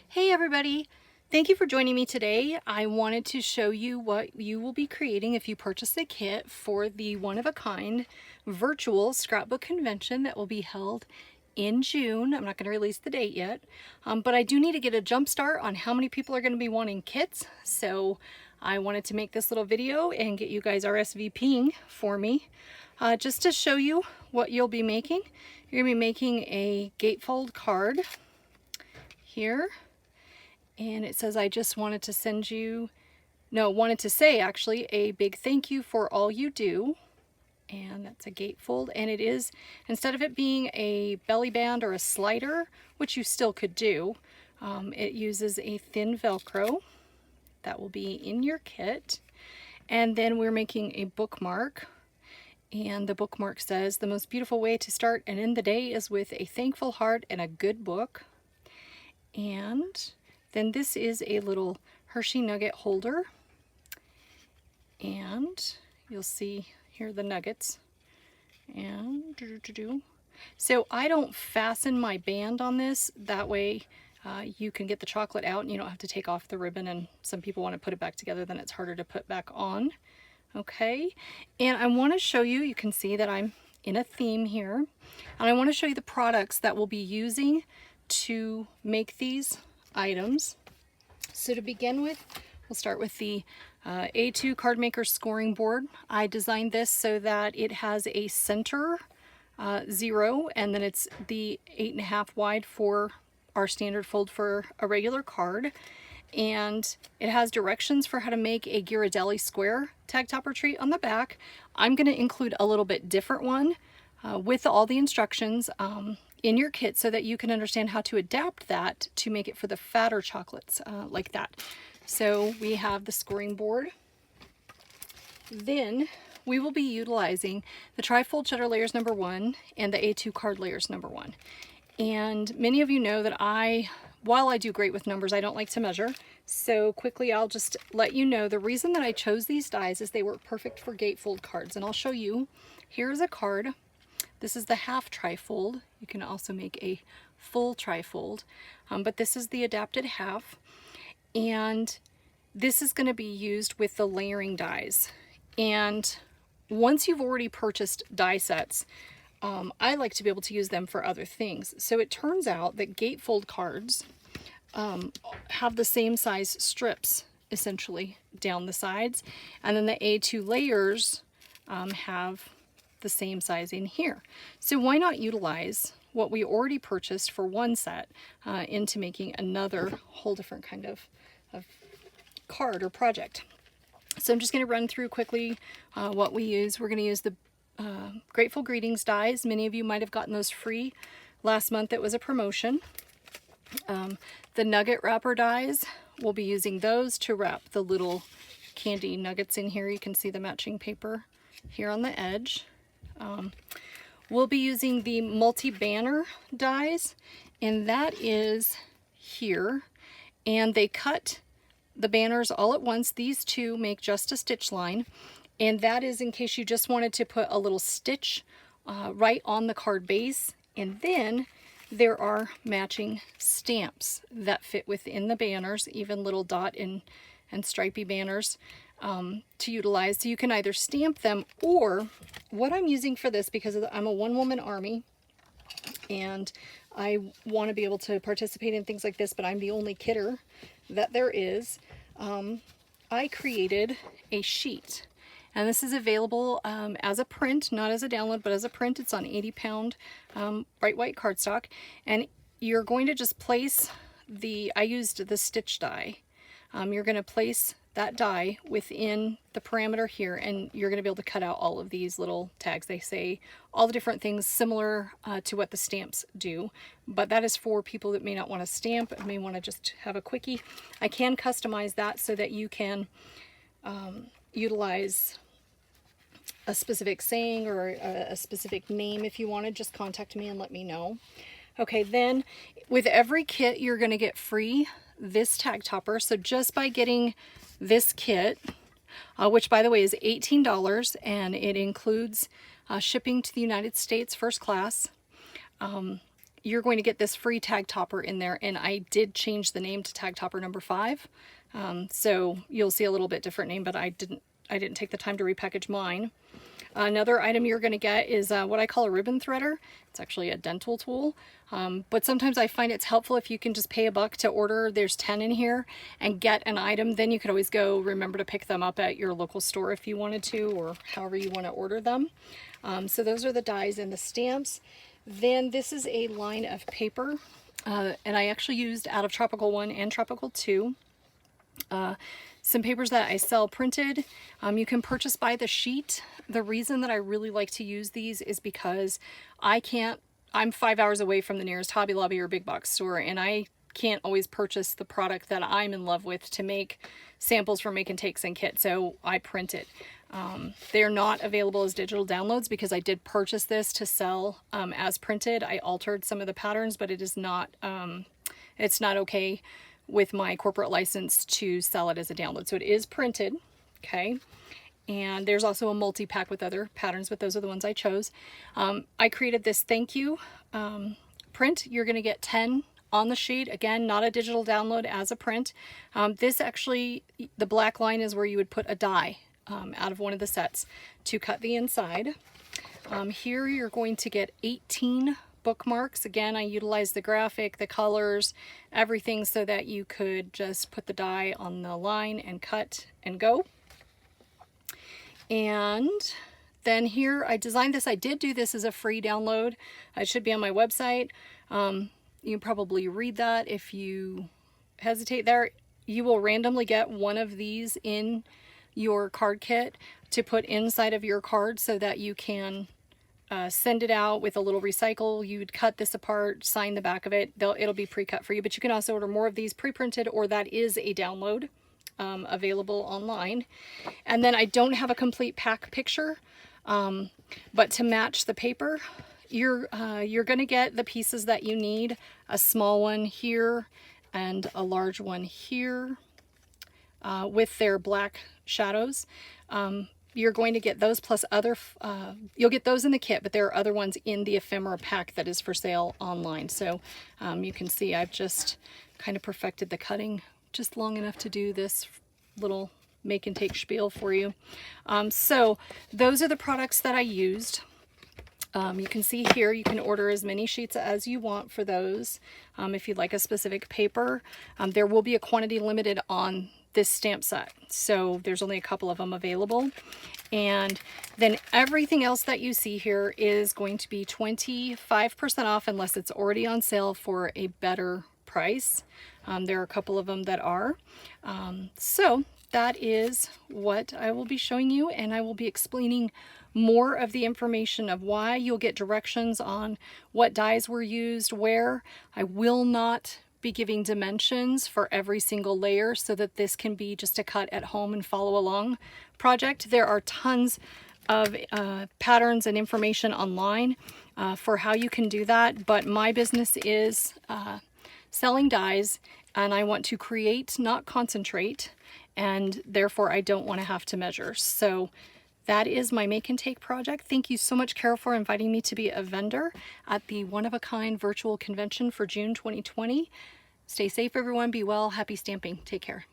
Hey everybody! Thank you for joining me today. I wanted to show you what you will be creating if you purchase the kit for the one-of-a-kind virtual scrapbook convention that will be held in June. I'm not going to release the date yet, but I do need to get a jump start on how many people are going to be wanting kits, so I wanted to make this little video and get you guys RSVPing for me just to show you what you'll be making. You're going to be making a gatefold card here. And it says, I just wanted to send you, wanted to say actually, a big thank you for all you do. And that's a gatefold. And it is, instead of it being a belly band or a slider, which you still could do, it uses a thin Velcro that will be in your kit. And then we're making a bookmark. And the bookmark says, the most beautiful way to start and end the day is with a thankful heart and a good book. And then this is a little Hershey nugget holder, and you'll see here the nuggets. And so I don't fasten my band on this, that way you can get the chocolate out and you don't have to take off the ribbon, and some people want to put it back together, then it's harder to put back on. Okay, and I want to show you, you can see that I'm in a theme here, and I want to show you the products that we'll be using to make these items. So to begin with, we'll start with the A2 card maker scoring board. I designed this so that it has a center 0, and then it's the 8.5 wide for our standard fold for a regular card. And it has directions for how to make a Ghirardelli square tag topper treat on the back. I'm going to include a little bit different one with all the instructions in your kit so that you can understand how to adapt that to make it for the fatter chocolates like that. So we have the scoring board. Then we will be utilizing the trifold cheddar layers number 1 and the A2 card layers number 1. And many of you know that while I do great with numbers, I don't like to measure. So quickly, I'll just let you know the reason that I chose these dies is they work perfect for gatefold cards. And I'll show you. Here's a card. This is the half trifold. You can also make a full trifold, but this is the adapted half. And this is going to be used with the layering dies. And once you've already purchased die sets, I like to be able to use them for other things. So it turns out that gatefold cards have the same size strips, essentially, down the sides. And then the A2 layers have the same size in here. So why not utilize what we already purchased for one set into making another whole different kind of card or project. So I'm just going to run through quickly what we use. We're going to use the Grateful Greetings dies. Many of you might have gotten those free last month. It was a promotion. The nugget wrapper dies, we'll be using those to wrap the little candy nuggets in here. You can see the matching paper here on the edge. We'll be using the multi-banner dies, and that is here. And they cut the banners all at once. These two make just a stitch line, and that is in case you just wanted to put a little stitch right on the card base. And then there are matching stamps that fit within the banners, even little dot and stripy banners to utilize. So you can either stamp them, or what I'm using for this, because I'm a one-woman army and I want to be able to participate in things like this, but I'm the only kidder that there is, I created a sheet. And this is available as a print, not as a download, but as a print. It's on 80-pound bright white cardstock. And you're going to just place I used the stitch die. You're going to place that die within the parameter here, and you're going to be able to cut out all of these little tags. They say all the different things similar to what the stamps do, but that is for people that may not want to stamp and may want to just have a quickie. I can customize that so that you can utilize a specific saying or a specific name. If you want to, just contact me and let me know. Okay, then with every kit you're going to get free this tag topper. So just by getting this kit, which by the way is $18, and it includes shipping to the United States first class, you're going to get this free tag topper in there, and I did change the name to tag topper number 5. So you'll see a little bit different name, but I didn't take the time to repackage mine. Another item you're going to get is what I call a ribbon threader. It's actually a dental tool, but sometimes I find it's helpful if you can just pay $1 to order. There's 10 in here, and get an item. Then you could always go remember to pick them up at your local store if you wanted to, or however you want to order them. So those are the dies and the stamps. Then this is a line of paper, and I actually used out of Tropical 1 and Tropical 2. Some papers that I sell printed. You can purchase by the sheet. The reason that I really like to use these is because I'm 5 hours away from the nearest Hobby Lobby or big box store, and I can't always purchase the product that I'm in love with to make samples for make and takes and kits, so I print it. They're not available as digital downloads because I did purchase this to sell as printed. I altered some of the patterns, but it is not, it's not okay with my corporate license to sell it as a download. So it is printed, okay? And there's also a multi-pack with other patterns, but those are the ones I chose. I created this thank you print. You're gonna get 10 on the sheet. Again, not a digital download, as a print. This actually, the black line is where you would put a die out of one of the sets to cut the inside. Here you're going to get 18 bookmarks. Again, I utilized the graphic, the colors, everything so that you could just put the die on the line and cut and go. And then here I designed this. I did do this as a free download. It should be on my website. You can probably read that if you hesitate there. You will randomly get one of these in your card kit to put inside of your card so that you can send it out with a little recycle. You'd cut this apart, sign the back of it. It'll be pre-cut for you, but you can also order more of these pre-printed, or that is a download available online. And then I don't have a complete pack picture, but to match the paper, you're going to get the pieces that you need, a small one here and a large one here with their black shadows. You're going to get those plus other, you'll get those in the kit, but there are other ones in the ephemera pack that is for sale online. So you can see I've just kind of perfected the cutting just long enough to do this little make and take spiel for you. So those are the products that I used. You can see here you can order as many sheets as you want for those. If you'd like a specific paper, there will be a quantity limited on this stamp set, so there's only a couple of them available. And then everything else that you see here is going to be 25% off unless it's already on sale for a better price. There are a couple of them that are. So that is what I will be showing you, and I will be explaining more of the information of why. You'll get directions on what dies were used where. I will not be giving dimensions for every single layer so that this can be just a cut at home and follow along project. There are tons of patterns and information online for how you can do that, but my business is selling dies, and I want to create, not concentrate, and therefore I don't want to have to measure. So that is my make and take project. Thank you so much, Carol, for inviting me to be a vendor at the One of a Kind virtual convention for June 2020. Stay safe, everyone. Be well. Happy stamping. Take care.